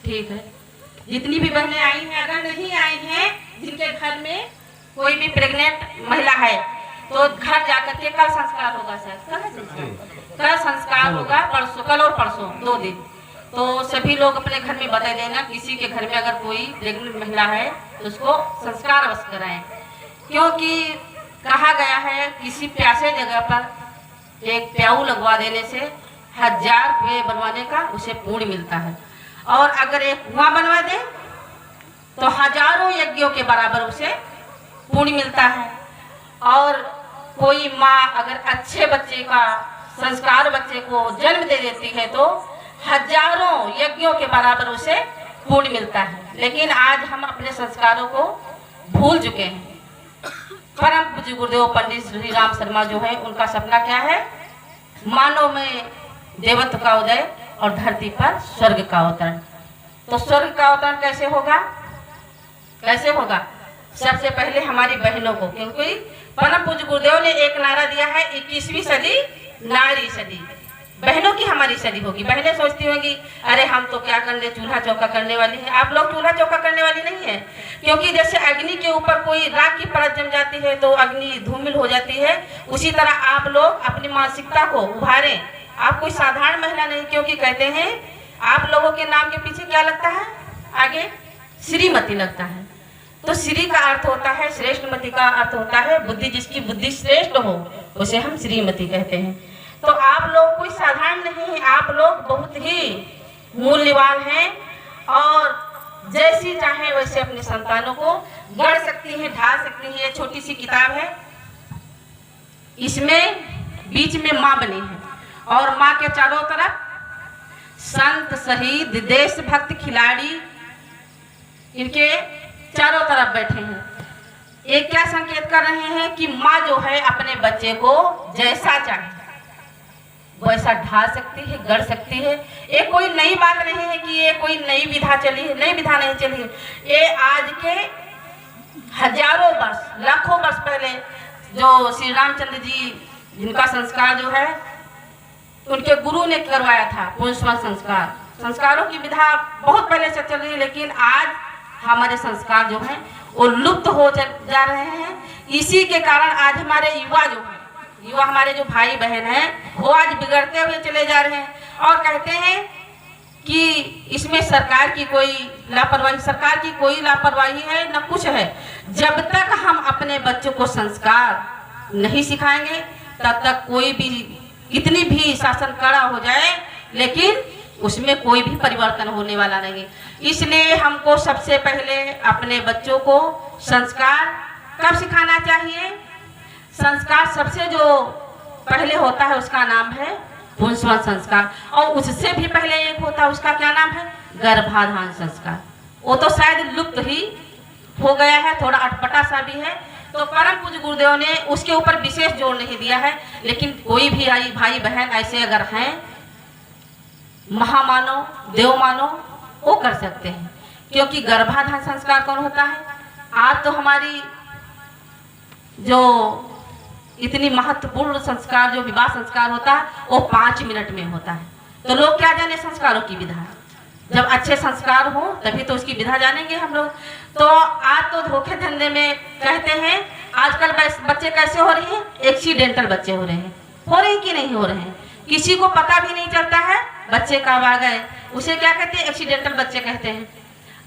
ठीक है। जितनी भी बहनें आई हैं, अगर नहीं आई हैं, जिनके घर में कोई भी प्रेग्नेंट महिला है, तो घर जाकर के कल संस्कार होगा सर, कल संस्कार होगा, परसों, कल और परसों 2 दिन। तो सभी लोग अपने घर में बता देना, किसी के घर में अगर कोई प्रेग्नेंट महिला है तो उसको संस्कार अवश्य कराएं, क्योंकि कहा गया है किसी प्यासे जगह पर एक प्याऊ लगवा देने से 1000 कुएं बनवाने का उसे पुण्य मिलता है, और अगर एक कुआं बनवा दे तो हजारों यज्ञों के बराबर उसे पुण्य मिलता है। और कोई माँ अगर अच्छे बच्चे का संस्कार बच्चे को जन्म दे देती है तो हजारों यज्ञों के बराबर उसे पुण्य मिलता है। लेकिन आज हम अपने संस्कारों को भूल चुके हैं। परम पूज्य गुरुदेव पंडित श्री राम शर्मा जो है, उनका सपना क्या है? मानव में देवत्व का उदय और धरती पर स्वर्ग का अवतरण। तो स्वर्ग का अवतरण कैसे होगा? कैसे होगा? सबसे पहले हमारी बहनों को, क्योंकि परम पूज्य गुरुदेव ने एक नारा दिया है, 21वीं सदी नारी सदी, बहनों की हमारी सदी होगी। बहनें सोचती होंगी अरे हम तो क्या करने, चूल्हा चौका करने वाली है। आप लोग चूल्हा चौका करने वाली नहीं है, क्योंकि जैसे अग्नि के ऊपर कोई राख की परत जम जाती है तो अग्नि धूमिल हो जाती है, उसी तरह आप लोग अपनी मानसिकता को उभारें। आप कोई साधारण महिला नहीं, क्योंकि कहते हैं आप लोगों के नाम के पीछे क्या लगता है? आगे श्रीमती लगता है। तो श्री का अर्थ होता है श्रेष्ठमती, का अर्थ होता है बुद्धि, जिसकी बुद्धि श्रेष्ठ हो उसे हम श्रीमती कहते हैं। तो आप लोग कोई साधारण नहीं है, आप लोग बहुत ही मूल्यवान हैं, और जैसी चाहे वैसे अपने संतानों को गढ़ सकती हैं, ढाल सकती हैं। ये छोटी सी किताब है, इसमें बीच में माँ बनी है, और माँ के चारों तरफ संत, शहीद, देशभक्त, खिलाड़ी इनके चारों तरफ बैठे हैं। एक क्या संकेत कर रहे हैं कि माँ जो है अपने बच्चे को जैसा चाहे वैसा ढाल सकती है, गढ़ सकती है। ये कोई नई बात नहीं है कि ये कोई नई विधा चली है, नई विधा नहीं चली है। ये आज के हजारों वर्ष, लाखों वर्ष पहले जो श्री रामचंद्र जी, जिनका संस्कार जो है उनके गुरु ने करवाया था, पुंसवन संस्कार। संस्कारों की विधा बहुत पहले से चल रही है, लेकिन आज हमारे संस्कार जो हैं वो लुप्त हो जा रहे हैं। इसी के कारण आज हमारे युवा जो है, युवा हमारे जो भाई बहन हैं, वो आज बिगड़ते हुए चले जा रहे हैं, और कहते हैं कि इसमें सरकार की कोई लापरवाही, सरकार की कोई लापरवाही है न कुछ है। जब तक हम अपने बच्चों को संस्कार नहीं सिखाएंगे तब तक कोई भी, कितनी भी शासन कड़ा हो जाए, लेकिन उसमें कोई भी परिवर्तन होने वाला नहीं। इसलिए हमको सबसे पहले अपने बच्चों को संस्कार कब सिखाना चाहिए? संस्कार सबसे जो पहले होता है उसका नाम है पुंसवन संस्कार, और उससे भी पहले एक होता है, उसका क्या नाम है? गर्भाधान संस्कार। वो तो शायद लुप्त ही हो गया है, थोड़ा अटपटा सा भी है। तो परम पूज्य गुरुदेव ने उसके ऊपर विशेष जोर नहीं दिया है, लेकिन कोई भी भाई बहन ऐसे अगर हैं, महामानव, देव मानव, वो कर सकते हैं। क्योंकि गर्भाधान संस्कार कौन होता है? आज तो हमारी जो इतनी महत्वपूर्ण संस्कार, जो विवाह संस्कार होता है, वो 5 मिनट में होता है। तो लोग क्या जाने संस्कारों की विधा? जब अच्छे संस्कार हो तभी तो उसकी विधा जानेंगे हम लोग। तो आज तो धोखे धंधे में कहते हैं, आजकल बच्चे कैसे हो रहे हैं? एक्सीडेंटल बच्चे हो रहे हैं। हो रहे हैं कि नहीं हो रहे हैं? किसी को पता भी नहीं चलता है बच्चे कब आ गए, उसे क्या कहते हैं? एक्सीडेंटल बच्चे कहते हैं।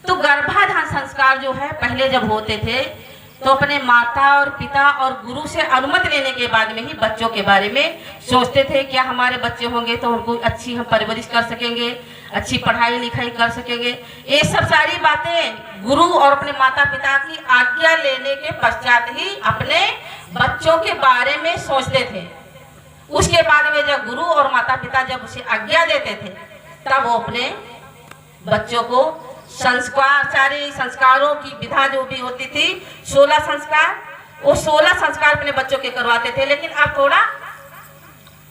तो गर्भाधान संस्कार जो है, पहले जब होते थे तो अपने माता और पिता और गुरु से अनुमति लेने के बाद में ही बच्चों के बारे में सोचते थे। क्या हमारे बच्चे होंगे तो उनको अच्छी हम परवरिश कर सकेंगे, अच्छी पढ़ाई लिखाई कर सकेंगे। ये सब सारी बातें गुरु और अपने माता पिता की आज्ञा लेने के पश्चात ही अपने बच्चों के बारे में सोचते थे। उसके बाद में जब गुरु और माता पिता जब उसे आज्ञा देते थे, तब वो अपने बच्चों को संस्कार, सारे संस्कारों की विधा जो भी होती थी, 16 संस्कार, वो 16 संस्कार अपने बच्चों के करवाते थे। लेकिन अब थोड़ा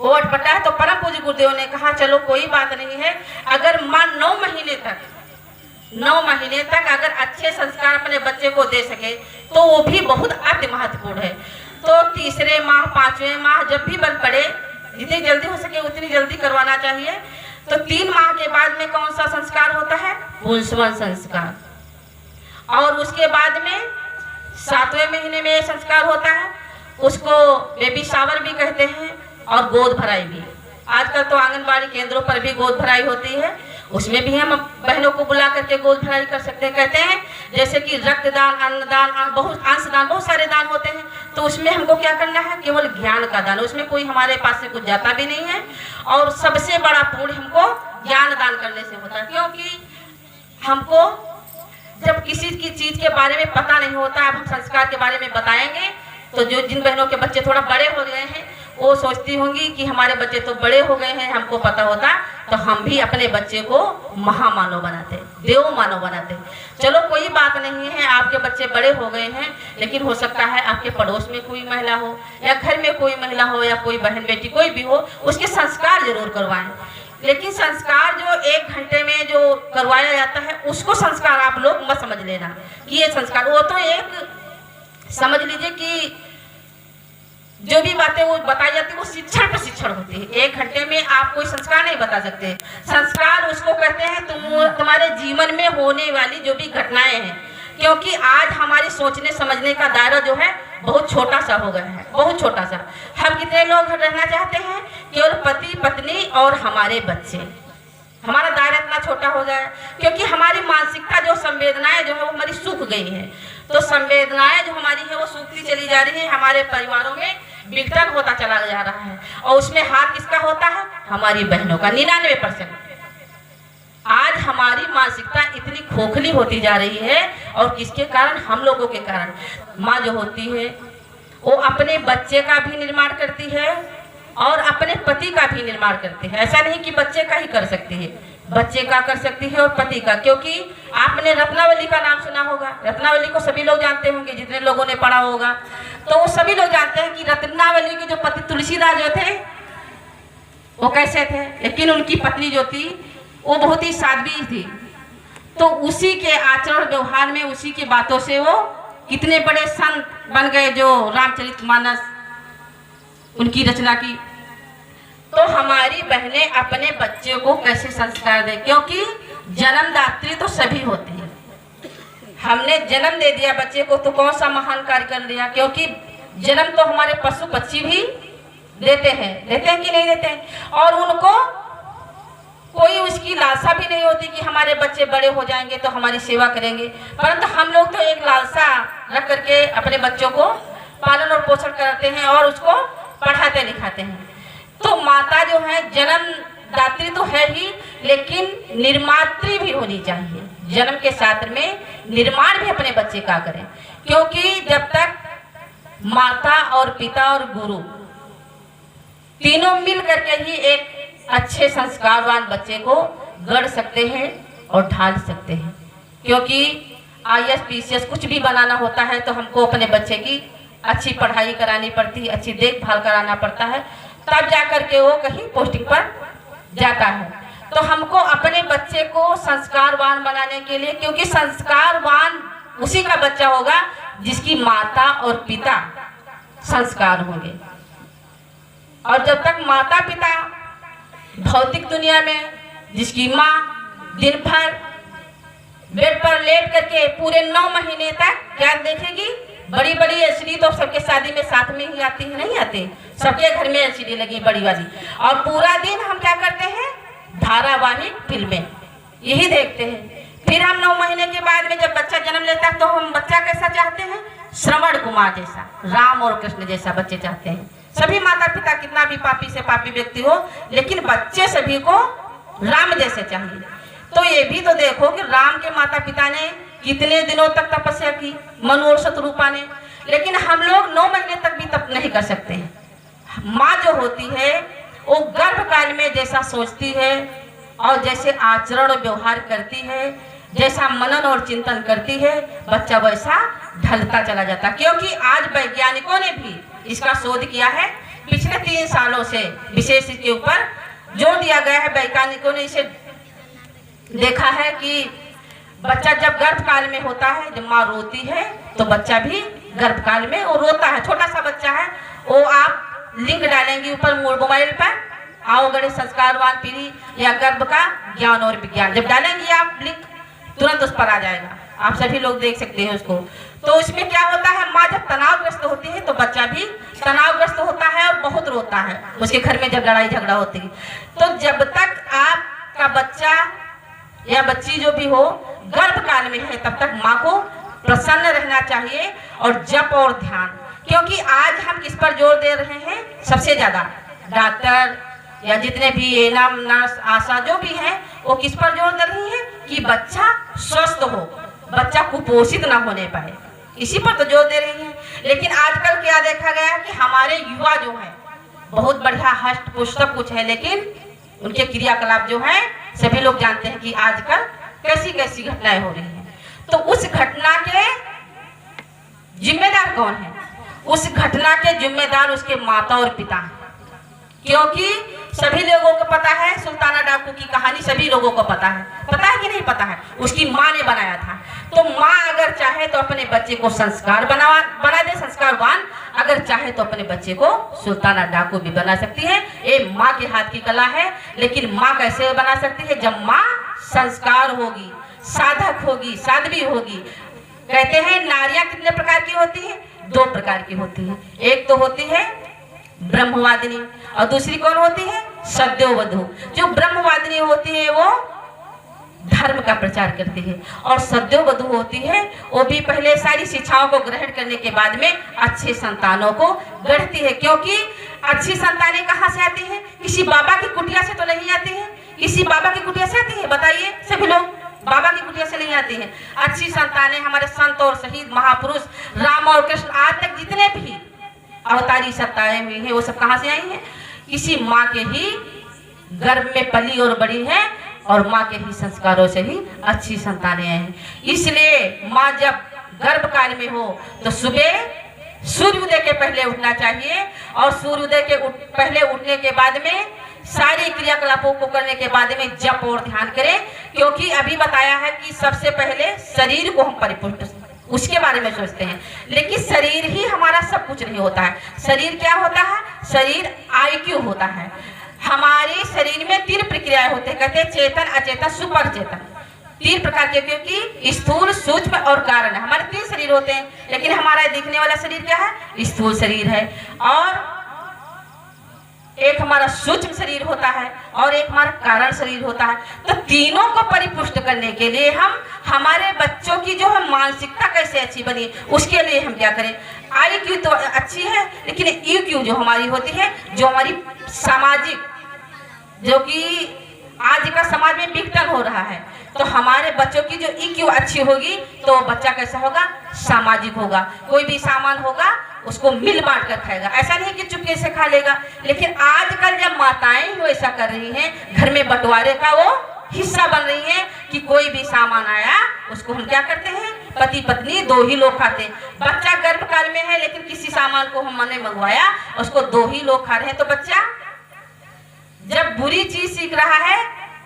ओट पटा है। तो परम पूज्य गुरुदेव ने कहा चलो कोई बात नहीं है, अगर मां 9 महीने तक अगर अच्छे संस्कार अपने बच्चे को दे सके तो वो भी बहुत अति महत्वपूर्ण है। तो तीसरे माह, 5वें माह जब भी बल पड़े, जितनी जल्दी हो सके उतनी जल्दी करवाना चाहिए। तो 3 माह के बाद में कौन सा संस्कार होता है? पुंसवन संस्कार, और उसके बाद में 7वें महीने में ये संस्कार होता है, उसको बेबी शावर भी कहते हैं, और गोद भराई भी। आजकल तो आंगनबाड़ी केंद्रों पर भी गोद भराई होती है, उसमें भी हम बहनों को बुला करके गोद भराई कर सकते हैं। कहते हैं जैसे कि रक्तदान, अन्नदान, बहुत अंशदान, बहुत सारे दान होते हैं, तो उसमें हमको क्या करना है, केवल ज्ञान का दान, उसमें कोई हमारे पास से कुछ जाता भी नहीं है, और सबसे बड़ा पुण्य हमको ज्ञान दान करने से होता है। क्योंकि हमको जब किसी की चीज के बारे में पता नहीं होता है, अब हम संस्कार के बारे में बताएंगे तो जो जिन बहनों के बच्चे थोड़ा बड़े हो गए हैं वो सोचती होंगी कि हमारे बच्चे तो बड़े हो गए हैं, हमको पता होता तो हम भी अपने बच्चे को महामानव बनाते, देव मानव बनाते। चलो कोई बात नहीं है, आपके बच्चे बड़े हो गए हैं, लेकिन हो सकता है आपके पड़ोस में कोई महिला हो, या घर में कोई महिला हो, या कोई बहन बेटी कोई भी हो, उसके संस्कार जरूर करवाएं। लेकिन संस्कार जो 1 घंटे में जो करवाया जाता है उसको संस्कार आप लोग मत समझ लेना कि ये संस्कार, वो तो एक समझ लीजिए कि जो भी बातें वो बताई जाती है वो शिक्षण प्रशिक्षण होती है। 1 घंटे में आप कोई संस्कार नहीं बता सकते। संस्कार उसको कहते हैं तुम्हारे जीवन में होने वाली जो भी घटनाएं हैं, क्योंकि आज हमारे सोचने समझने का दायरा जो है बहुत छोटा सा हो गया है, बहुत छोटा सा। हम कितने लोग रहना चाहते हैं, केवल पति पत्नी और हमारे बच्चे, हमारा दायरा इतना छोटा हो गया है, क्योंकि हमारी मानसिकता जो संवेदनाएं जो है वो हमारी सूख गई है। तो संवेदनाएं जो हमारी है वो सूखती चली जा रही है, हमारे परिवारों में विघटन होता चला जा रहा है, और उसमें हाथ किसका होता है, हमारी बहनों का। 99% आज हमारी मानसिकता इतनी खोखली होती जा रही है, और किसके कारण, हम लोगों के कारण। माँ जो होती है वो अपने बच्चे का भी निर्माण करती है और अपने पति का भी निर्माण करती है। ऐसा नहीं कि बच्चे का ही कर सकती है, बच्चे का कर सकती है और पति का। क्योंकि आपने रत्नावली का नाम सुना होगा, रत्नावली को सभी लोग जानते होंगे, जितने लोगों ने पढ़ा होगा तो वो सभी लोग जानते हैं कि रत्नावली के जो पति तुलसीदास जो थे वो कैसे थे, लेकिन उनकी पत्नी जो थी वो बहुत ही साध्वी थी। तो उसी के आचरण व्यवहार में, उसी की बातों से वो कितने बड़े संत बन गए, जो रामचरितमानस उनकी रचना की। तो हमारी बहनें अपने बच्चे को कैसे संस्कार दें, क्योंकि जन्मदात्री तो सभी होते हैं। हमने जन्म दे दिया बच्चे को तो कौन सा महान कार्य कर लिया, क्योंकि जन्म तो हमारे पशु पक्षी भी देते हैं कि नहीं देते हैं, और उनको कोई उसकी लालसा भी नहीं होती कि हमारे बच्चे बड़े हो जाएंगे तो हमारी सेवा करेंगे। परंतु हम लोग तो एक लालसा रख करके अपने बच्चों को पालन और पोषण करते हैं और उसको पढ़ाते लिखाते हैं। तो माता जो है जन्मदात्री तो है ही, लेकिन निर्मात्री भी होनी चाहिए। जन्म के साथ में निर्माण भी अपने बच्चे का करें, क्योंकि जब तक माता और पिता और गुरु तीनों मिल करके ही एक अच्छे संस्कारवान बच्चे को गढ़ सकते हैं और ढाल सकते हैं। क्योंकि IAS PCS कुछ भी बनाना होता है तो हमको अपने बच्चे की अच्छी पढ़ाई करानी पड़ती है, अच्छी देखभाल कराना पड़ता है, तब जाकर के वो कहीं पोस्टिंग पर जाता है। तो हमको अपने बच्चे को संस्कारवान बनाने के लिए, क्योंकि संस्कारवान उसी का बच्चा होगा जिसकी माता और पिता संस्कार होंगे। और जब तक माता पिता भौतिक दुनिया में, जिसकी माँ दिन भर बेड पर लेट करके पूरे 9 महीने तक क्या देखेगी, बड़ी बड़ी एलसीडी तो सबके शादी में साथ में ही आती है, नहीं आती, सबके घर में एलसीडी लगी बड़ी वाली, और पूरा दिन हम क्या करते हैं, धारावाहिक फिल्में यही देखते हैं। फिर हम 9 महीने के बाद में जब बच्चा जन्म लेता है तो हम बच्चा कैसा चाहते हैं, श्रवण कुमार जैसा, राम और कृष्ण जैसा बच्चे चाहते हैं। सभी माता पिता कितना भी पापी से पापी व्यक्ति हो, लेकिन बच्चे सभी को राम जैसे चाहिए। तो ये भी तो देखो कि राम के माता पिता ने कितने दिनों तक तपस्या की, मनु और शत्रुपा ने, लेकिन हम लोग 9 महीने तक भी तप नहीं कर सकते हैं। माँ जो होती है वो गर्भकाल में जैसा सोचती है और जैसे आचरण और व्यवहार करती है, जैसा मनन और चिंतन करती है, बच्चा वैसा ढलता चला जाता। क्योंकि आज वैज्ञानिकों ने भी इसका शोध किया है, पिछले 3 सालों से विशेष इसके ऊपर जोर दिया गया है। वैज्ञानिकों ने इसे देखा है कि बच्चा जब गर्भकाल में होता है, जब माँ रोती है तो बच्चा भी गर्भकाल में वो रोता है। छोटा सा बच्चा है, वो आप लिंक डालेंगे ऊपर मोबाइल पर, आओ गणेश संस्कारवान पीढ़ी या गर्भ का ज्ञान और विज्ञान, जब डालेंगे आप लिंक तुरंत उस पर आ जाएगा। आप सभी लोग देख सकते हैं उसको। तो उसमें क्या होता है, माँ जब तनावग्रस्त होती है तो बच्चा भी तनावग्रस्त होता है और बहुत रोता है उसके घर में जब लड़ाई झगड़ा होती है। तो जब तक आपका बच्चा या बच्ची जो भी हो गर्भकाल में है तब तक माँ को प्रसन्न रहना चाहिए और जप और ध्यान। क्योंकि आज हम किस पर जोर दे रहे हैं सबसे ज्यादा, डॉक्टर या जितने भी एएनएम नर्स आशा जो भी हैं वो किस पर जोर दे रही है कि बच्चा स्वस्थ हो, बच्चा कुपोषित ना होने पाए, इसी पर तो जोर दे रही है। लेकिन आजकल क्या देखा गया है कि हमारे युवा जो है बहुत बढ़िया हष्ट पुष्ट सब कुछ है, लेकिन उनके क्रियाकलाप जो है सभी लोग जानते हैं कि आजकल कैसी कैसी घटनाएं हो रही हैं। तो उस घटना के जिम्मेदार कौन है? उस घटना के जिम्मेदार उसके माता और पिता हैं। क्योंकि सभी लोगों को पता है सुल्ताना डाकू की कहानी, सभी लोगों को पता है कि नहीं पता है? उसकी माँ ने बनाया था। तो माँ अगर चाहे तो अपने बच्चे को संस्कार बना दे, संस्कारवान, अगर चाहे तो अपने बच्चे को सुल्ताना डाकू भी बना सकती है। ये माँ के हाथ की कला है। लेकिन माँ कैसे बना सकती है? जब माँ संस्कार होगी, साधक होगी, साध्वी होगी। कहते हैं नारियां कितने प्रकार की होती है? 2 प्रकार की होती है। एक तो होती है ब्रह्मवादिनी और दूसरी कौन होती है? सद्योवधू। जो ब्रह्मवादिनी होती है वो धर्म का प्रचार करती है और सद्योवधू होती है वो भी पहले सारी शिक्षाओं को ग्रहण करने के बाद में अच्छे संतानों को गढ़ती है। क्योंकि अच्छी संतानें कहाँ से आती है? किसी बाबा की कुटिया से तो नहीं आती है। किसी बाबा की कुटिया से आती है? बताइए सभी लोग, बाबा की कुटिया से नहीं आती है। अच्छी संतानें हमारे संत और शहीद महापुरुष राम और कृष्ण आज तक जितने भी अवतारी सत्ताएं हुई हैं वो सब कहाँ से आई हैं? किसी माँ के ही गर्भ में पली और बड़ी है और माँ के ही संस्कारों से ही अच्छी संतानें आई हैं। इसलिए माँ जब गर्भकाल में हो तो सुबह सूर्योदय के पहले उठना चाहिए और सूर्योदय के पहले उठने के बाद में सारे क्रियाकलापों को करने के बाद में जप और ध्यान करें। क्योंकि अभी बताया है कि सबसे पहले शरीर को हम परिपुष्ट उसके बारे में सोचते हैं, लेकिन शरीर ही हमारा सब कुछ नहीं होता है। शरीर क्या होता है? शरीर IQ होता है। हमारे शरीर में 3 प्रक्रियाएं होते हैं, कहते हैं चेतन, अचेतन, सुपर चेतन। 3 प्रकार के, क्योंकि स्थूल, सूक्ष्म और कारण। हमारे 3 शरीर होते हैं, लेकिन हमारा दिखने वाला शरीर क्या है? स्थूल शरीर है। और एक हमारा सूक्ष्म शरीर होता है और एक हमारा कारण शरीर होता है। तो तीनों को परिपुष्ट करने के लिए हम हमारे बच्चों की जो है मानसिकता कैसे अच्छी बनी उसके लिए हम क्या करें? IQ तो अच्छी है, लेकिन EQ जो हमारी होती है, जो हमारी सामाजिक, जो कि आज का समाज में विघटन हो रहा है, तो हमारे बच्चों की जो EQ अच्छी होगी तो बच्चा कैसा होगा? सामाजिक होगा। कोई भी सामान होगा उसको मिल बांट कर खाएगा, ऐसा नहीं कि चुपके से खा लेगा। लेकिन आजकल जब माताएं वो ऐसा कर रही हैं, घर में बंटवारे का वो हिस्सा बन रही है कि कोई भी सामान आया उसको हम क्या करते हैं? पति पत्नी 2 ही लोग खाते हैं। बच्चा गर्भकाल में है लेकिन किसी सामान को हमने मंगवाया उसको 2 ही लोग खा रहे हैं। तो बच्चा जब बुरी चीज सीख रहा है,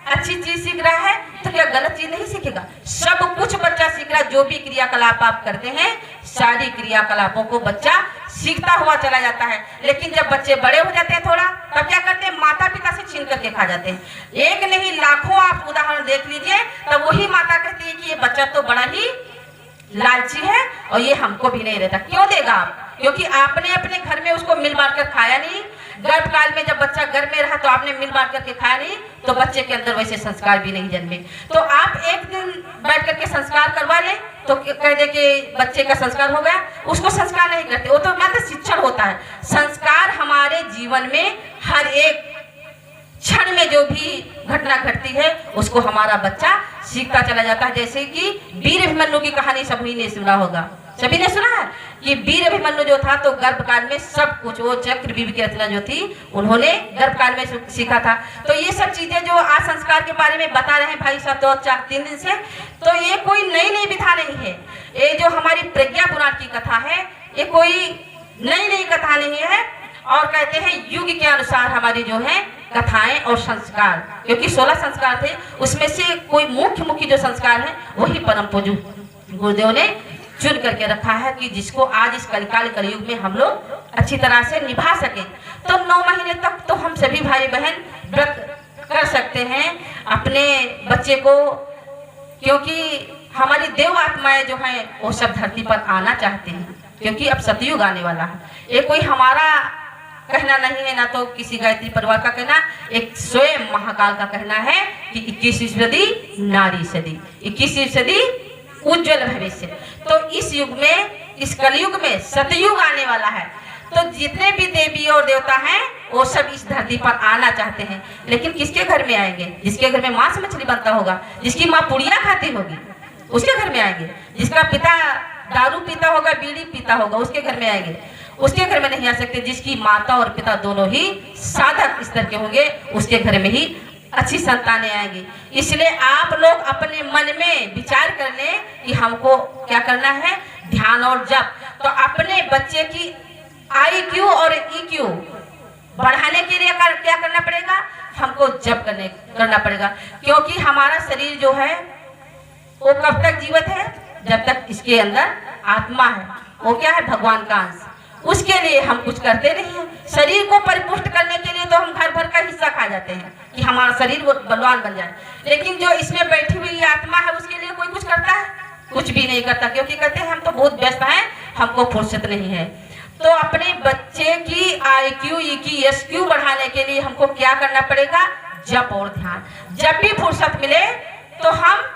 अच्छी चीज सीख रहा है, तो क्या गलत चीज नहीं सीखेगा? सब कुछ बच्चा सीख रहा है। जो भी क्रियाकलाप आप करते हैं सारी क्रियाकलापों को बच्चा सीखता हुआ चला जाता है। लेकिन जब बच्चे बड़े हो जाते हैं थोड़ा, तब क्या करते हैं? माता पिता से छीन करके खा जाते हैं। एक नहीं लाखों आप उदाहरण देख लीजिए, तब वही माता कहती है कि ये बच्चा तो बड़ा ही लालची है और ये हमको भी नहीं रहता। क्यों देगा आप? क्योंकि आपने अपने घर में उसको मिल बांट कर खाया नहीं। गर्भकाल में जब बच्चा गर्भ में रहा तो आपने मिल बांट करके खाया नहीं, तो बच्चे के अंदर वैसे संस्कार भी नहीं जन्मे। तो आप एक दिन बैठ करके संस्कार करवा ले तो कह दे कि बच्चे का संस्कार हो गया, उसको संस्कार नहीं करते। वो तो मात्र शिक्षण होता है। संस्कार हमारे जीवन में हर एक क्षण में जो भी घटना घटती है उसको हमारा बच्चा सीखता चला जाता है। जैसे कि वीर अभिमन्यु की कहानी सभी ने सुना होगा, सभी ने सुना है कि वीर अभिमन्यु जो था तो गर्भकाल में सब कुछ, वो चक्रव्यूह की रचना जो थी उन्होंने गर्भकाल में सीखा था। तो ये सब चीजें जो आज संस्कार के बारे में बता रहे हैं भाई साहब 2-3 दिन से, तो ये कोई नई विधा नहीं है। ये जो हमारी प्रज्ञा पुराण की कथा है ये कोई नई कथा नहीं है। और कहते हैं युग के अनुसार हमारी जो है कथाएं और संस्कार, क्योंकि 16 संस्कार थे, उसमें से कोई मुख्य जो संस्कार है वही परम पूज्य गुरुदेव ने चुन करके रखा है कि जिसको आज इस कलिकाल कलयुग में हम लोग अच्छी तरह से निभा सकें। तो 9 महीने तक तो हम सभी भाई बहन व्रत कर सकते हैं। अपने बच्चे को क्योंकि हमारी देव आत्माएं जो हैं वो सब धरती पर आना चाहते हैं, क्योंकि अब सतयुग आने वाला है। ये कोई हमारा कहना नहीं है, ना तो किसी गायत्री परिवार का कहना, एक स्वयं महाकाल का कहना है कि 21वीं सदी नारी सदी, 21वीं सदी उज्जवल भविष्य। तो इस युग में, इस कलयुग में सतयुग आने वाला है। तो जितने भी देवी और देवता हैं वो सब इस धरती पर आना चाहते हैं, लेकिन किसके घर में आएंगे? जिसके घर में मांस मछली बनता होगा, जिसकी माँ पुड़िया खाती होगी, उसके घर में आएंगे। जिसका पिता दारू पीता होगा, बीड़ी पीता होगा, उसके घर में आएंगे। उसके घर में नहीं आ सकते। जिसकी माता और पिता दोनों ही साधक स्तर के होंगे, उसके घर में ही अच्छी संतानें आएंगी। इसलिए आप लोग अपने मन में विचार कर लें कि हमको क्या करना है, ध्यान और जप। तो अपने बच्चे की IQ और EQ बढ़ाने के लिए क्या करना पड़ेगा? हमको जप करना पड़ेगा, क्योंकि हमारा शरीर जो है वो कब तक जीवित है? जब तक इसके अंदर आत्मा है। वो क्या है? भगवान का अंश। उसके लिए हम कुछ करते नहीं हैं। शरीर को परिपुष्ट करने के लिए तो हम घर भर का हिस्सा खा जाते हैं कि हमारा शरीर वो बलवान बन जाए, लेकिन जो इसमें बैठी हुई आत्मा है उसके लिए कोई कुछ करता है? कुछ भी नहीं करता, क्योंकि कहते हैं हम तो बहुत व्यस्त हैं, हमको फुर्सत नहीं है। तो अपने बच्चे की IQ EQ बढ़ाने के लिए हमको क्या करना पड़ेगा? जप और ध्यान। जब भी फुर्सत मिले तो हम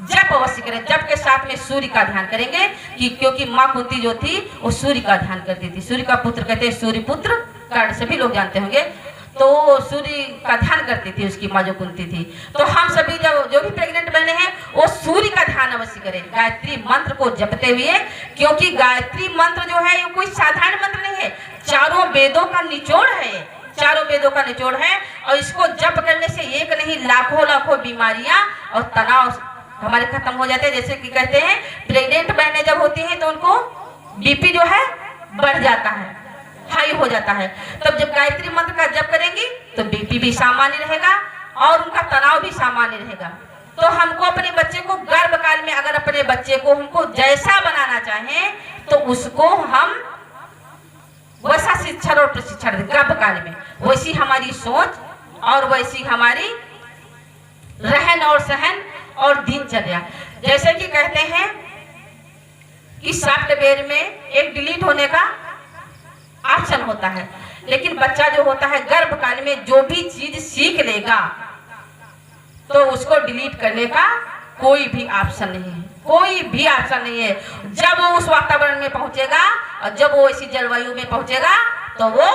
जप अवश्य करें। जप के साथ में सूर्य का ध्यान करेंगे कि क्योंकि माँ कुंती जो थी वो सूर्य का ध्यान करती थी। सूर्य का पुत्र कहते हैं सूर्य पुत्र कर्ण, सभी लोग जानते होंगे। तो सूर्य का ध्यान करती थी उसकी माँ जो कुंती थी। तो हम सभी जो भी प्रेग्नेंट बहने हैं वो सूर्य का ध्यान अवश्य करें, गायत्री मंत्र को जपते हुए, क्योंकि गायत्री मंत्र जो है ये कोई साधारण मंत्र नहीं है, चारों वेदों का निचोड़ है। चारों वेदों का निचोड़ है, और इसको जप करने से एक नहीं लाखों लाखों बीमारियां और तनाव हमारे खत्म हो जाते हैं। जैसे कि कहते हैं प्रेग्नेंट बहनें जब होती हैं तो उनको BP जो है बढ़ जाता है, हाई हो जाता है। तब जब गायत्री मंत्र का जप करेंगी तो BP भी सामान्य रहेगा और उनका तनाव भी सामान्य रहेगा। तो हमको अपने बच्चे को गर्भकाल में, अगर अपने बच्चे को हमको जैसा बनाना चाहें तो उसको हम वैसा शिक्षण और प्रशिक्षण गर्भकाल में, वैसी हमारी सोच और वैसी हमारी रहन और सहन और दिनचर्या। जैसे कि कहते हैं कि सॉफ्टवेयर में एक डिलीट होने का ऑप्शन होता है, लेकिन बच्चा जो होता है गर्भकाल में जो भी चीज सीख लेगा तो उसको डिलीट करने का कोई भी ऑप्शन नहीं है, कोई भी ऑप्शन नहीं है। जब वो उस वातावरण में पहुंचेगा और जब वो इसी जलवायु में पहुंचेगा तो वो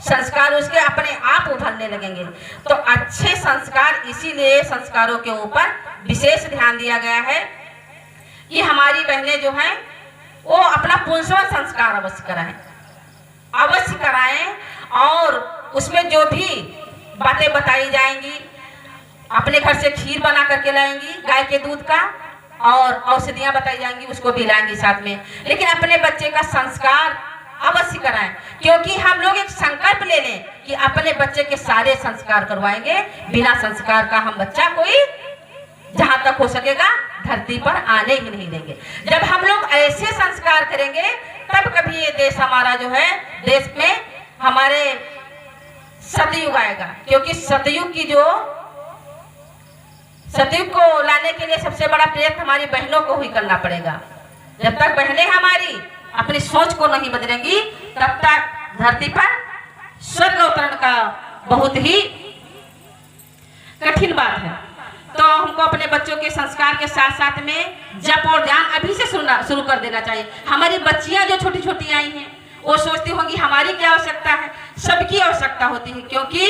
संस्कार उसके अपने आप उभरने लगेंगे। तो अच्छे संस्कार, इसीलिए संस्कारों के ऊपर विशेष ध्यान दिया गया है कि हमारी बहनें जो हैं वो अपना पुंसवन संस्कार अवश्य कराएं और उसमें जो भी बातें बताई जाएंगी, अपने घर से खीर बना करके लाएंगी गाय के दूध का, और औषधियां बताई जाएंगी उसको भी लाएंगी साथ में। लेकिन अपने बच्चे का संस्कार अवश्य कराएं, क्योंकि हम लोग एक संकल्प ले लें कि अपने बच्चे के सारे संस्कार करवाएंगे। बिना संस्कार का हम बच्चा कोई जहां तक हो सकेगा धरती पर आने ही नहीं देंगे। जब हम लोग ऐसे संस्कार करेंगे तब कभी ये देश हमारा जो है, देश में हमारे सतयुग आएगा। क्योंकि सतयुग को लाने के लिए सबसे बड़ा प्रयत्न हमारी बहनों को ही करना पड़ेगा। जब तक बहनें हमारी अपनी सोच को नहीं बदलेंगी तब तक धरती पर स्वर्ग अवतरण का बहुत ही कठिन बात है। तो हमको अपने बच्चों के संस्कार के साथ साथ में जप और ध्यान अभी से शुरू कर देना चाहिए। हमारी बच्चियां जो छोटी छोटी आई हैं वो सोचती होंगी हमारी क्या आवश्यकता है, सबकी आवश्यकता होती है, क्योंकि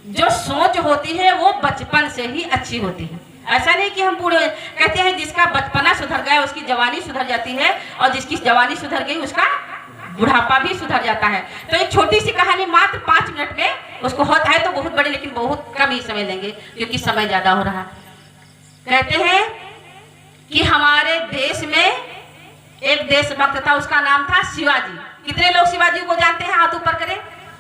जो सोच होती है वो बचपन से ही अच्छी होती है। ऐसा नहीं कि हम पूरे कहते हैं जिसका बचपना सुधर गया उसकी जवानी सुधर जाती है, और जिसकी जवानी सुधर गई उसका बुढ़ापा भी सुधर जाता है। तो एक छोटी सी कहानी मात्र 5 मिनट में, उसको होता है तो बहुत बड़ी, लेकिन बहुत कम ही समय लेंगे क्योंकि समय ज्यादा हो रहा। कहते हैं कि हमारे देश में एक देशभक्त था, उसका नाम था शिवाजी। कितने लोग शिवाजी को जानते हैं? हाथ ऊपर करें।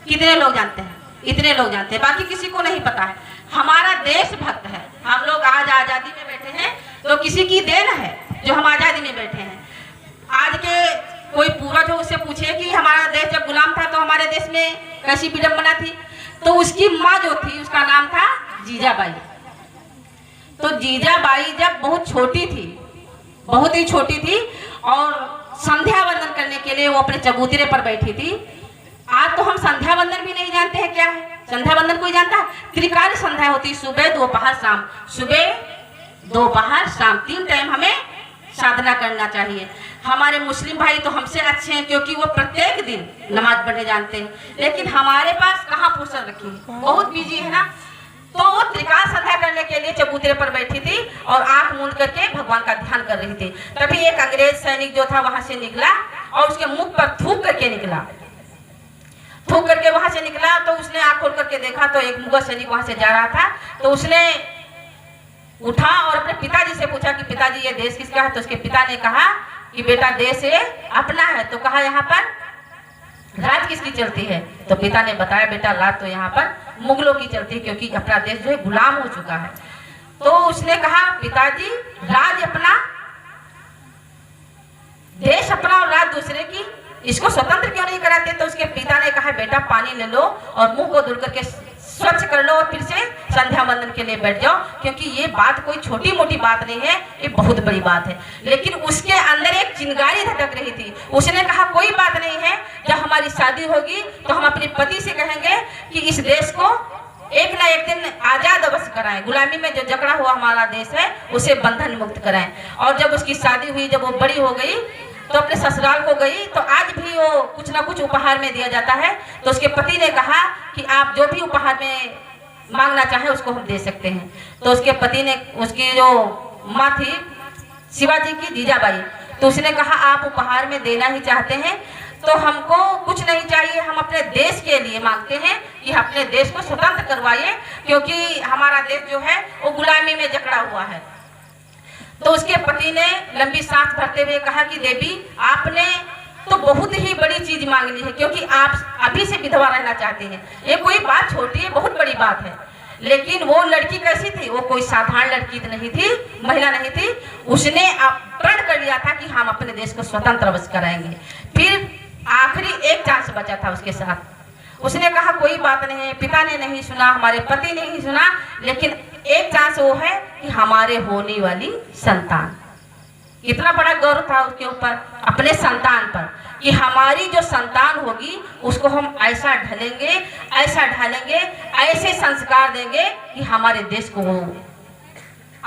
कितने लोग जानते हैं? इतने लोग जानते हैं, बाकी किसी को नहीं पता है। हमारा देशभक्त है। हम लोग आज आजादी में बैठे हैं तो किसी की देन है जो हम आजादी में बैठे हैं। आज के कोई पूर्वज हो उससे पूछे कि हमारा देश जब गुलाम था तो हमारे देश में कैसी विडंबना थी, तो उसकी माँ जो थी उसका नाम था जीजाबाई। तो जीजाबाई जब बहुत छोटी थी, बहुत ही छोटी थी, और संध्या वंदन करने के लिए वो अपने चबूतरे पर बैठी थी। आज तो हम संध्या वंदन भी नहीं जानते हैं क्या है। संध्या वंदन कोई जानता है? त्रिकाल संध्या होती, सुबह दोपहर शाम, सुबह दोपहर शाम 3 टाइम हमें साधना करना चाहिए। हमारे मुस्लिम भाई तो हमसे अच्छे हैं क्योंकि वो प्रत्येक दिन नमाज पढ़ने जानते हैं, लेकिन हमारे पास कहाँ फुर्सत रखी, बहुत बिजी है ना। तो वो त्रिकाल संध्या करने के लिए चबूतरे पर बैठी थी और आंख मूंद करके भगवान का ध्यान कर रही थी। तभी एक अंग्रेज सैनिक जो था वहां से निकला और उसके मुख पर थूक करके निकला। थूक करके वहां से निकला तो उसने आंख खोल करके देखा तो एक मुगल सैनिक वहां से जा रहा था। तो उसने उठा और अपने पिताजी से पूछा कि पिताजी ये देश किसका है? तो उसके पिता ने कहा कि बेटा देश ये अपना है। तो कहा यहाँ पर राज किसकी चलती है? तो पिता ने बताया बेटा राज तो यहाँ पर मुगलों की चलती है क्योंकि अपना देश जो है गुलाम हो चुका है। तो उसने कहा पिताजी राज अपना, देश अपना और राज दूसरे की, इसको स्वतंत्र क्यों नहीं कराते? तो उसके पिता ने कहा बेटा पानी ले लो और मुंह को धुल करके स्वच्छ कर लो और फिर से संध्या वंदन के लिए बैठ जाओ, क्योंकि ये बात कोई छोटी मोटी बात नहीं है, ये बहुत बड़ी बात है। लेकिन उसके अंदर एक चिंगारी धड़क रही थी। उसने कहा कोई बात नहीं है, जब हमारी शादी होगी तो हम अपने पति से कहेंगे कि इस देश को एक ना एक दिन आजाद अवश्य कराएं, गुलामी में जो जकड़ा हुआ हमारा देश है उसे बंधन मुक्त कराएं। और जब उसकी शादी हुई, जब वो बड़ी हो गई तो अपने ससुराल को गई, तो आज भी वो कुछ ना कुछ उपहार में दिया जाता है। तो उसके पति ने कहा कि आप जो भी उपहार में मांगना चाहे उसको हम दे सकते हैं। तो उसके पति ने, उसकी जो माँ थी शिवाजी की जीजाबाई, तो उसने कहा आप उपहार में देना ही चाहते हैं तो हमको कुछ नहीं चाहिए, हम अपने देश के लिए मांगते हैं कि अपने देश को स्वतंत्र करवाइए, क्योंकि हमारा देश जो है वो गुलामी में जकड़ा हुआ है। तो उसके पति ने लंबी सांस भरते हुए कहा कि देवी आपने तो बहुत ही बड़ी चीज मांग ली है, क्योंकि आप अभी से विधवा रहना चाहते हैं। ये कोई बात छोटी है, बहुत बड़ी बात है। लेकिन वो लड़की कैसी थी? वो कोई साधारण लड़की नहीं थी, महिला नहीं थी। उसने प्रण कर लिया था कि हम अपने देश को स्वतंत्र अवश्य कराएंगे। फिर आखिरी एक चांस बचा था उसके साथ। उसने कहा कोई बात नहीं है, पिता ने नहीं सुना, हमारे पति ने नहीं सुना, लेकिन एक चांस वो है कि हमारे होने वाली संतान। कितना बड़ा गौरव था उसके ऊपर, अपने संतान पर, कि हमारी जो संतान होगी उसको हम ऐसा ढलेंगे, ऐसा ढालेंगे, ऐसे संस्कार देंगे कि हमारे देश को वो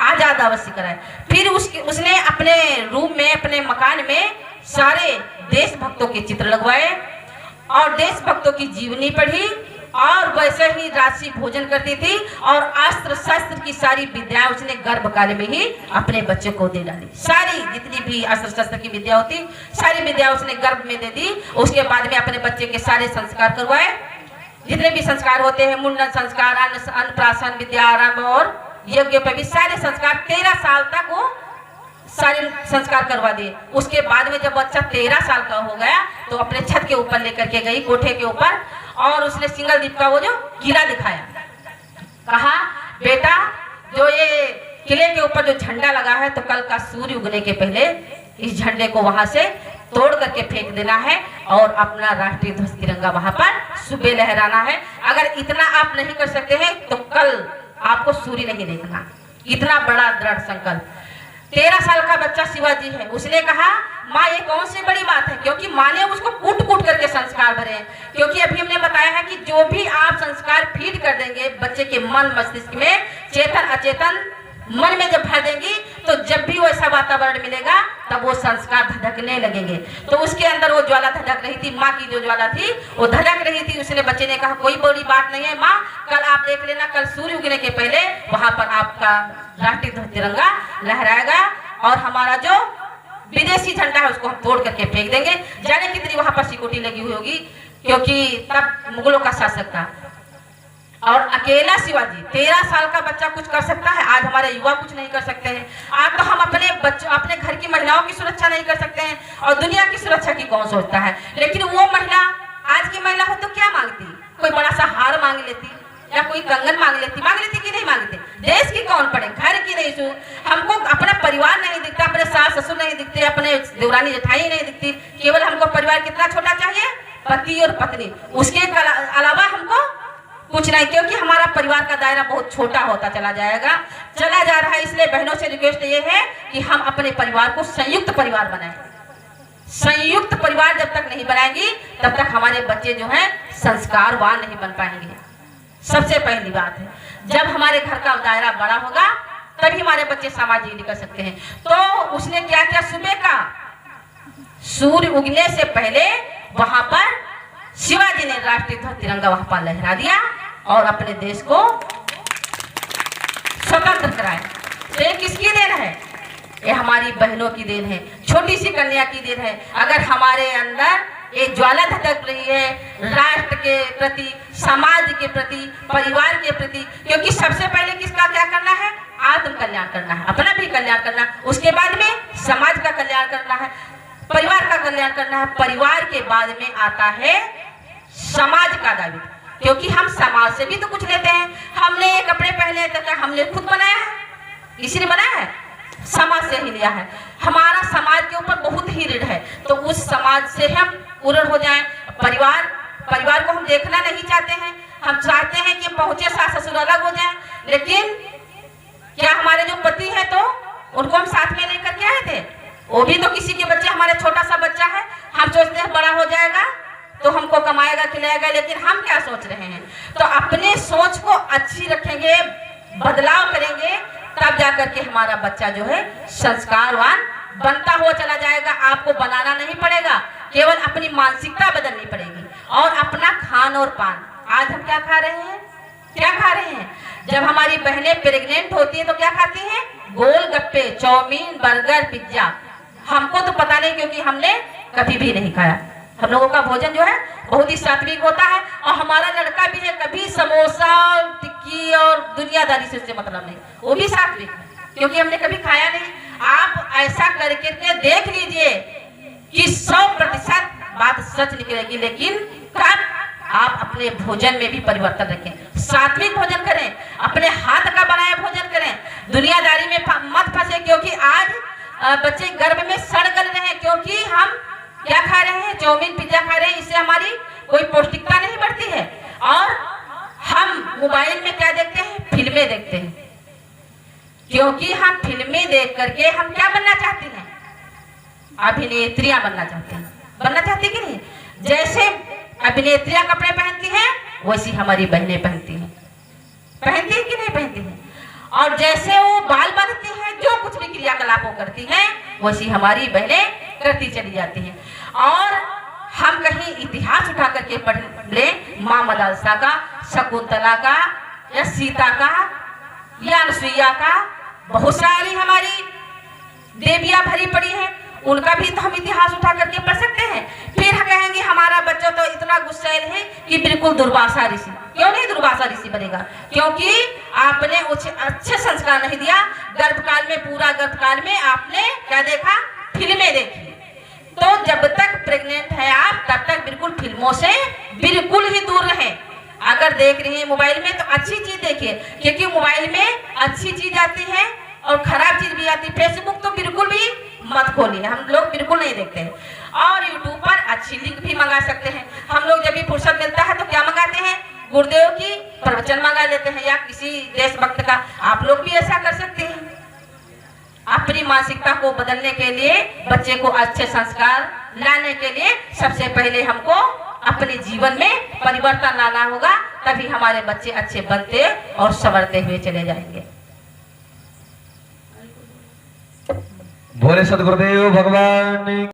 आजाद अवश्य कराए। फिर उसने अपने रूम में, अपने मकान में सारे देशभक्तों के चित्र लगवाए और देशभक्तों की जीवनी पढ़ी, और वैसे ही राशि भोजन करती थी, और अस्त्र शस्त्र की सारी विद्याएं उसने गर्भकाल में ही अपने बच्चे को दे डाली। सारी जितनी भी अस्त्र शस्त्र की विद्या होती, सारी विद्या उसने गर्भ में दे दी। उसके बाद में अपने बच्चे के सारे संस्कार करवाए, जितने भी संस्कार होते हैं, मुंडन संस्कार, अन्नप्राशन, विद्या आरंभ और यज्ञ पे भी सारे संस्कार 13 साल तक वो सारे संस्कार करवा दिए। उसके बाद में जब बच्चा 13 साल का हो गया तो अपने छत के ऊपर लेकर के गई, कोठे के ऊपर, और उसने सिंगल दीप का वो जो किला दिखाया। कहा बेटा जो ये किले के ऊपर जो झंडा लगा है, तो कल का सूर्य उगने के पहले इस झंडे को वहां से तोड़ करके फेंक देना है और अपना राष्ट्रीय ध्वज तिरंगा वहां पर सुबह लहराना है। अगर इतना आप नहीं कर सकते हैं तो कल आपको सूर्य नहीं देखना। इतना बड़ा दृढ़ संकल्प। 13 साल का बच्चा शिवाजी है। उसने कहा माँ ये कौन सी बड़ी बात है, क्योंकि माँ ने उसको कूट कूट करके संस्कार भरे हैं। क्योंकि अभी हमने बताया है कि जो भी आप संस्कार फीड कर देंगे बच्चे के मन मस्तिष्क में, चेतन अचेतन मन में जब भर देंगी, तो जब भी वो ऐसा वातावरण मिलेगा तब वो संस्कार धधकने लगेंगे। तो उसके अंदर वो ज्वाला धधक रही थी, माँ की जो ज्वाला थी वो धधक रही थी। उसने बच्चे ने कहा कोई बड़ी बात नहीं है माँ, कल आप देख लेना, कल सूर्य उगने के पहले वहां पर आपका राष्ट्रीय ध्वज तिरंगा लहराएगा और हमारा जो विदेशी झंडा है उसको हम तोड़ करके फेंक देंगे। जाने कितनी वहां पर सिक्योरिटी लगी हुई होगी, क्योंकि तब मुगलों का शासक था। और अकेला शिवाजी 13 साल का बच्चा कुछ कर सकता है। आज हमारे युवा कुछ नहीं कर सकते हैं। आज तो हम अपने बच्चों, अपने घर की महिलाओं की सुरक्षा नहीं कर सकते हैं, और दुनिया की सुरक्षा की कौन सोचता है। लेकिन वो महिला, आज की महिला हो तो क्या मांगती? कोई बड़ा सा हार मांग लेती या कोई कंगन मांग लेती कि नहीं मांगती? देश की कौन पड़े, घर की नहीं। हमको अपना परिवार नहीं दिखता, अपने सास ससुर नहीं दिखते, अपने देवरानी जेठाई नहीं दिखती। केवल हमको परिवार कितना छोटा चाहिए, पति और पत्नी। उसके अलावा हमको कुछ नहीं, क्योंकि हमारा परिवार का दायरा बहुत छोटा होता चला जा रहा है। इसलिए बहनों से रिक्वेस्ट ये है कि हम अपने परिवार को संयुक्त परिवार बनाएं। संयुक्त परिवार जब तक नहीं बनाएंगी तब तक हमारे बच्चे जो हैं संस्कारवान नहीं बन पाएंगे। सबसे पहली बात है, जब हमारे घर का दायरा बड़ा होगा तभी हमारे बच्चे सामाजिक निकल सकते हैं। तो उसने क्या किया, सुबह का सूर्य उगने से पहले वहां पर शिवाजी ने राष्ट्रीय ध्वज तिरंगा वहां पर लहरा दिया और अपने देश को स्वतंत्र कराया। तो ये किसकी देन है? ये हमारी बहनों की देन है, छोटी सी कन्या की देन है। अगर हमारे अंदर एक ज्वाला धधक रही है राष्ट्र के प्रति, समाज के प्रति, परिवार के प्रति, क्योंकि सबसे पहले किसका क्या करना है? आत्म कल्याण करना है, अपना भी कल्याण करना, उसके बाद में समाज का कल्याण करना है, परिवार का कल्याण करना है। परिवार के बाद में आता है समाज का दायित्व, क्योंकि हम समाज से भी तो कुछ लेते हैं। हमने ये कपड़े पहने तो क्या हमने खुद बनाया है? किसी ने बनाया है? समाज से ही लिया है। हमारा समाज के ऊपर बहुत ही ऋण है, तो उस समाज से हम उऋण हो जाएं। परिवार को हम देखना नहीं चाहते हैं, हम चाहते हैं कि पहुंचे सास ससुर अलग हो जाएं, लेकिन क्या हमारे जो पति है तो उनको हम साथ में लेकर के आए थे? वो भी तो किसी के बच्चे, हमारे छोटा सा बच्चा है, हम सोचते हैं बड़ा हो जाएगा तो हमको कमाएगा खिलाएगा, लेकिन हम क्या सोच रहे हैं? तो अपने सोच को अच्छी रखेंगे, बदलाव करेंगे, तब जाकर के हमारा बच्चा जो है संस्कारवान बनता हुआ चला जाएगा। आपको बनाना नहीं पड़ेगा, केवल अपनी मानसिकता बदलनी पड़ेगी और अपना खान और पान। आज हम क्या खा रहे हैं? क्या खा रहे हैं? जब हमारी बहनें प्रेग्नेंट होती है तो क्या खाती हैं? गोलगप्पे, चाउमीन, बर्गर, पिज्जा। हमको तो पता नहीं, क्योंकि हमने कभी भी नहीं खाया। हम लोगों का भोजन जो है बहुत ही सात्विक होता है, और हमारा लड़का भी है, कभी समोसा, टिक्की और दुनियादारी से उससे मतलब नहीं, वो भी सात्विक है, क्योंकि हमने कभी खाया नहीं। आप ऐसा करके देख लीजिए कि 100% बात सच निकलेगी, लेकिन कब आप अपने भोजन में भी परिवर्तन रखें, सात्विक भोजन करें, अपने हाथ का बनाया भोजन करें, दुनियादारी में मत फंसे। क्योंकि आज बच्चे गर्भ में सड़ गल रहे हैं, क्योंकि हम क्या खा रहे हैं? चाउमीन, पिज्जा खा रहे हैं। इससे हमारी कोई पौष्टिकता नहीं बढ़ती है। और हम मोबाइल में क्या देखते हैं? फिल्में देखते हैं, क्योंकि हम फिल्में देख करके हम क्या बनना चाहते हैं? अभिनेत्रियां बनना चाहते हैं। बनना चाहती कि नहीं? जैसे अभिनेत्रियां कपड़े पहनती हैं वैसी हमारी बहनें पहनती हैं। पहनती है कि नहीं पहनती हैं? और जैसे वो बाल बांधती हैं, जो कुछ भी क्रियाकलापों करती हैं वैसी हमारी बहनें करती चली जाती हैं। और हम कहीं इतिहास उठा करके पढ़ ले, माँ मदालसा का, शकुंतला का, या सीता का, या अनुसुईया का, बहुत सारी हमारी देवियां भरी पड़ी हैं, उनका भी तो हम इतिहास उठा करके पढ़ सकते हैं। फिर कहेंगे हमारा बच्चा तो इतना गुस्सैल है कि बिल्कुल दुर्वासा ऋषि। क्यों नहीं दुर्वासा ऋषि बनेगा? क्योंकि आपने अच्छे संस्कार नहीं दिया। गर्भकाल में, पूरा गर्भकाल में आपने क्या देखा? फिल्में देखी। तो जब तक प्रेग्नेंट है आप, तब तक बिल्कुल फिल्मों से बिल्कुल ही दूर रहें। अगर देख रही है मोबाइल में तो अच्छी चीज देखिए, क्योंकि मोबाइल में अच्छी चीज आती है और खराब चीज भी आती है। फेसबुक तो बिल्कुल भी मत खोलिए, हम लोग बिल्कुल नहीं देखते हैं। और यूट्यूब पर अच्छी लिंक भी मंगा सकते हैं। हम लोग जब भी फुर्सत मिलता है तो क्या मंगाते हैं? गुरुदेव की प्रवचन मंगा लेते हैं, या किसी देशभक्त का। आप लोग भी ऐसा कर सकते हैं। अपनी मानसिकता को बदलने के लिए, बच्चे को अच्छे संस्कार लाने के लिए सबसे पहले हमको अपने जीवन में परिवर्तन लाना होगा, तभी हमारे बच्चे अच्छे बनते और संवरते हुए चले जाएंगे। बोले सद्गुरुदेव भगवान।